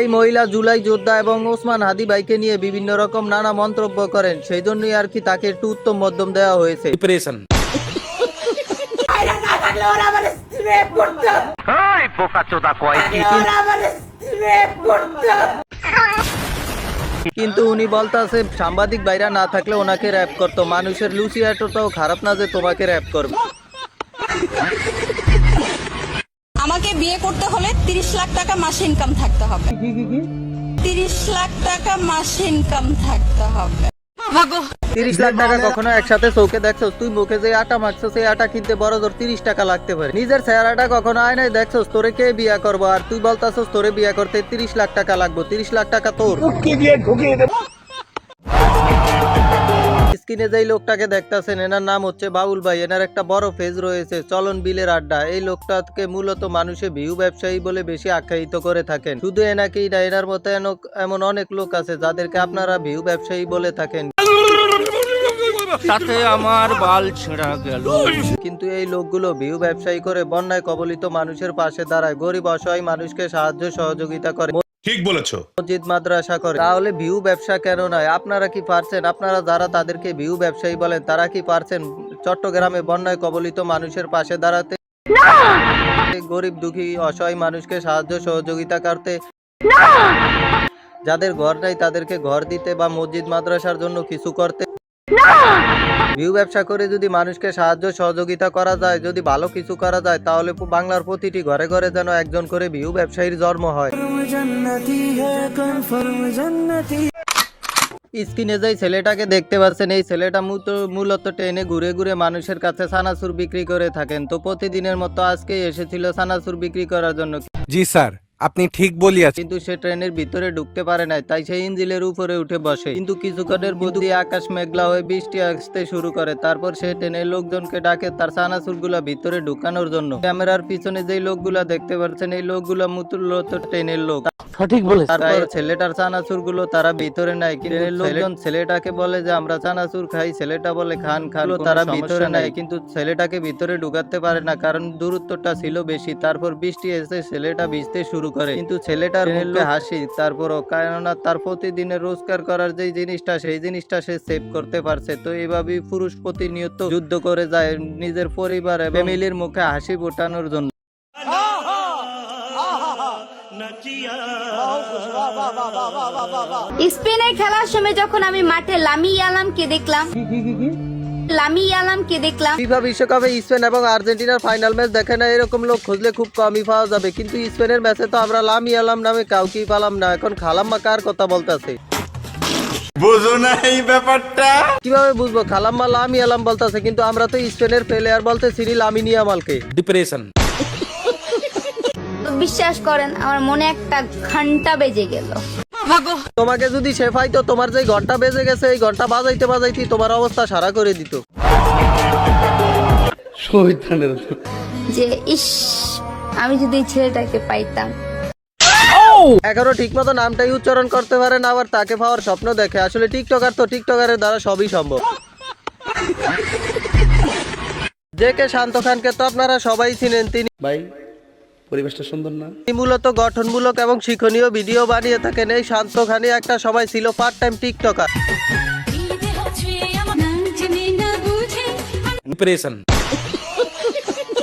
এই মহিলা জুলাই যোদ্ধা এবং ওসমান হাদি ভাইকে নিয়ে বিভিন্ন রকম নানা মন্তব্য করেন, সেই জন্যই আর কি তাকে একটু উত্তম মধ্যম দেওয়া হয়েছে। ডিপ্রেশন। কিন্তু উনি বলতাছে সাংবাদিক ভাইরা না থাকলে ওনাকে র্যাপ করতো। মানুষের লুচি এতটাও খারাপ না যে তোমাকে র্যাপ করবে। আমাকে বিয়ে করতে হলে 30 লাখ টাকা মাসে ইনকাম থাকতে হবে। 30 লাখ টাকা মাসে ইনকাম থাকতে হবে। 30 লাখ টাকা কখনো একসাথে চোখে দেখছো? তুই মুখে যে আটা মাখছো সেই আটা কিনতে বড় জোর 30 টাকা লাগতে পারে। নিজের চেহারাটা কখনো আয়নায় দেখছো? তোরে কে বিয়া করবো? আর তুই বলতাছস তোরে বিয়া করতে 30 লাখ টাকা লাগবে। 30 লাখ টাকা তোর। স্ক্রিনে যেই লোকটাকে দেখতাছেন এনার নাম হচ্ছে বাউল ভাই। এনার একটা বড় পেজ রয়েছে চলন বিলের আড্ডা। এই লোকটাকে মূলত মানুষে ভিউ ব্যবসায়ী বলে বেশি আখ্যায়িত করে থাকেন। শুধু এনাকেই না, এনার মতো এমন অনেক লোক আছে যাদেরকে আপনারা ভিউ ব্যবসায়ী বলে থাকেন। তাতে আমার বাল ছেঁড়া গেল। কিন্তু এই লোকগুলো ভিউ ব্যবসায়ী করে বন্যায় কবলিত মানুষের পাশে দাঁড়ায়, গরিব অসহায় মানুষকে সাহায্য সহযোগিতা করে, ঠিক বলেছো, মসজিদ মাদ্রাসা করে। তাহলে ভিউ ব্যবসা কেন নয়? আপনারা কি পারছেন? আপনারা যারা তাদেরকে ভিউ ব্যবসায়ী বলেন তারা কি পারছেন চট্টগ্রামে বন্যায় কবলিত মানুষের পাশে দাঁড়াতে, গরিব দুঃখী অসহায় মানুষকে সাহায্য সহযোগিতা করতে, যাদের ঘর নাই তাদেরকে ঘর দিতে বা মসজিদ মাদ্রাসার জন্য কিছু করতে? ভিউ ব্যবসা করে যদি মানুষকে সাহায্য সহযোগিতা করা যায়, যদি ভালো কিছু করা যায়, তাহলে বাংলার প্রতিটি ঘরে ঘরে যেন একজন করে ভিউ ব্যবসায়ীর জন্ম হয়। স্ক্রিনে যে ছেলেটাকে দেখতে পাচ্ছেন, এই ছেলেটা মূলত ট্রেনে ঘুরে ঘুরে মানুষের কাছে চানাচুর বিক্রি করে থাকেন। তো প্রতিদিনের মতো আজকে এসেছিল চানাচুর বিক্রি করার জন্য। জি স্যার, আপনি ঠিক বলিয়াছেন। কিন্তু সে ট্রেনের ভিতরে ঢুকতে পারে নাই, তাই সে ইঞ্জিনের উপরে উঠে বসে। কিন্তু কিছুক্ষণের মধ্যে আকাশ মেঘলা হয়ে বৃষ্টি আসতে শুরু করে। তারপর সে ট্রেনের লোকজনকে ডাকে তার চানাচুর গুলা ভিতরে ঢুকানোর জন্য। ক্যামেরার পিছনে যে লোকগুলা দেখতে পাচ্ছেন, এই লোকগুলা মূলত ট্রেনের লোক। সঠিক বলে। তারপর ছেলেটার চানাচুর গুলো তারা ভিতরে নেয়, কিন্তু লোকজন ছেলেটাকে বলে যে আমরা চানাচুর খাই। ছেলেটা বলে খান খান, তারা ভিতরে নেয়, কিন্তু ছেলেটাকে ভিতরে ঢুকাতে পারে না কারণ দূরত্বটা ছিল বেশি। তারপর বৃষ্টি এসে ছেলেটা ভিজতে শুরু করে, কিন্তু ছেলেটার মুখে হাসি। তারপরও কেননা তার প্রতিদিনের রোজগার করার যে জিনিসটা, সেই জিনিসটা সে সেভ করতে পারছে। তো এইভাবেই পুরুষ প্রতিনিয়ত যুদ্ধ করে যায় নিজের পরিবার এবং ফ্যামিলির মুখে হাসি ফোটানোর জন্য। স্পেনে খেলার সময় যখন আমি মাঠে লামি আলামকে দেখলাম, ফিফা বিশ্বকাপে স্পেন এবং আর্জেন্টিনার ফাইনাল ম্যাচ দেখে না, এরকম লোক খুঁজলে খুব কমই পাওয়া যাবে। কিন্তু স্পেনের ম্যাচে তো আমরা লামি আলাম নামে কাউকেই পালাম না। এখন খালাম্মা কার কথা বলতেছে? বুঝো না এই ব্যাপারটা? কিভাবে বুঝবো? খালাম্মা লামি আলাম বলতেছে, কিন্তু আমরা তো স্পেনের প্লেয়ার বলতে চিনি লামিনী আমালকে। ডিপ্রেশন। বিশ্বাস করেন আমার মনে একটা ঘন্টা বেজে গেল। তোমাকে যদি সে পাইতো, তোমার যে ঘন্টা বেজে গেছে এই ঘন্টা বাজাইতে বাজাইতে তোমার অবস্থা সারা করে দিত। যে ইস, আমি যদি এই ছেলেটাকে পাইতাম। এখনো ঠিক মতো নামটাই উচ্চারণ করতে পারে না, আবার তাকে পাওয়ার স্বপ্ন দেখে। আসলে টিকটকার তো টিকটকারের দ্বারা সবই সম্ভব। জে কে শান্ত খানকে তো আপনারা সবাই চিনেন। তিনি ভাই পরিবেশটা সুন্দর না? মূলত গঠনমূলক এবং শিক্ষণীয় ভিডিও বানিয়ে থাকেন। এই শান্ত খানই একটা সময় ছিল part time TikToker. Depression.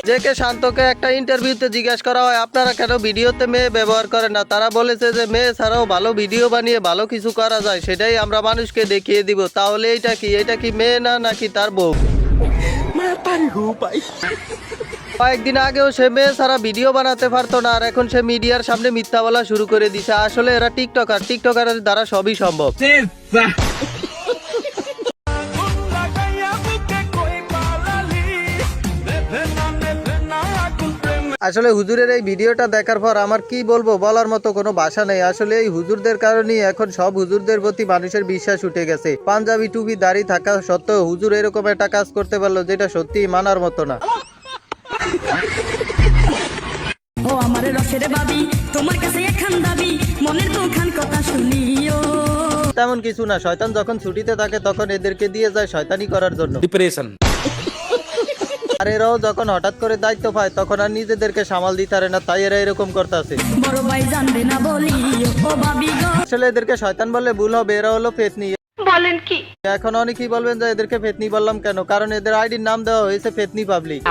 J K শান্তকে একটা ইন্টারভিউতে জিজ্ঞাসা করা হয় আপনারা কেন ভিডিওতে মেয়ে ব্যবহার করেন না? তারা বলেছে যে মেয়ে ছাড়াও ভালো ভিডিও বানিয়ে ভালো কিছু করা যায়, সেটাই আমরা মানুষকে দেখিয়ে দিব। তাহলে এটা কি মেয়ে না নাকি তার বউ? কয়েকদিন আগেও সে মেয়ে ছাড়া ভিডিও বানাতে পারতো না, আর এখন সে মিডিয়ার সামনে মিথ্যা বলা শুরু করে দিছে। আসলে এরা টিকটকারের দ্বারা সবই সম্ভব। আসলে হুজুরের এই ভিডিওটা দেখার পর আমার কি বলবো, বলার মতো কোনো ভাষা নেই। আসলে এই হুজুরদের কারণেই এখন সব হুজুরদের প্রতি মানুষের বিশ্বাস উঠে গেছে। পাঞ্জাবি টুপি দাড়ি থাকা সত্ত্বেও হুজুর এরকম একটা কাজ করতে পারলো যেটা সত্যি মানার মতো না। ও আমার রসের বাবি, তোমার কাছে একখান দাবি, মনের দুখান কথা শুনিও। তেমন কিছু না, শয়তান যখন ছুটিতে থাকে তখন এদেরকে দিয়ে যায় শয়তানি করার জন্য। ডিপ্রেশন। আর এরাও যখন হঠাৎ করে দায়িত্ব পায় তখন আর নিজেদেরকে সামাল দিতে পারে না, তাই এরা এরকম করতেছে। আসলে এদেরকে শয়তান বললে ভুল হবে, এরা হলো ফেতনি। বলেন কি? এখন অনেকেই বলবেন যে এদেরকে ফেতনি বললাম কেন, কারণ এদের আইডির নাম দেওয়া হয়েছে ফেতনি পাবলিক।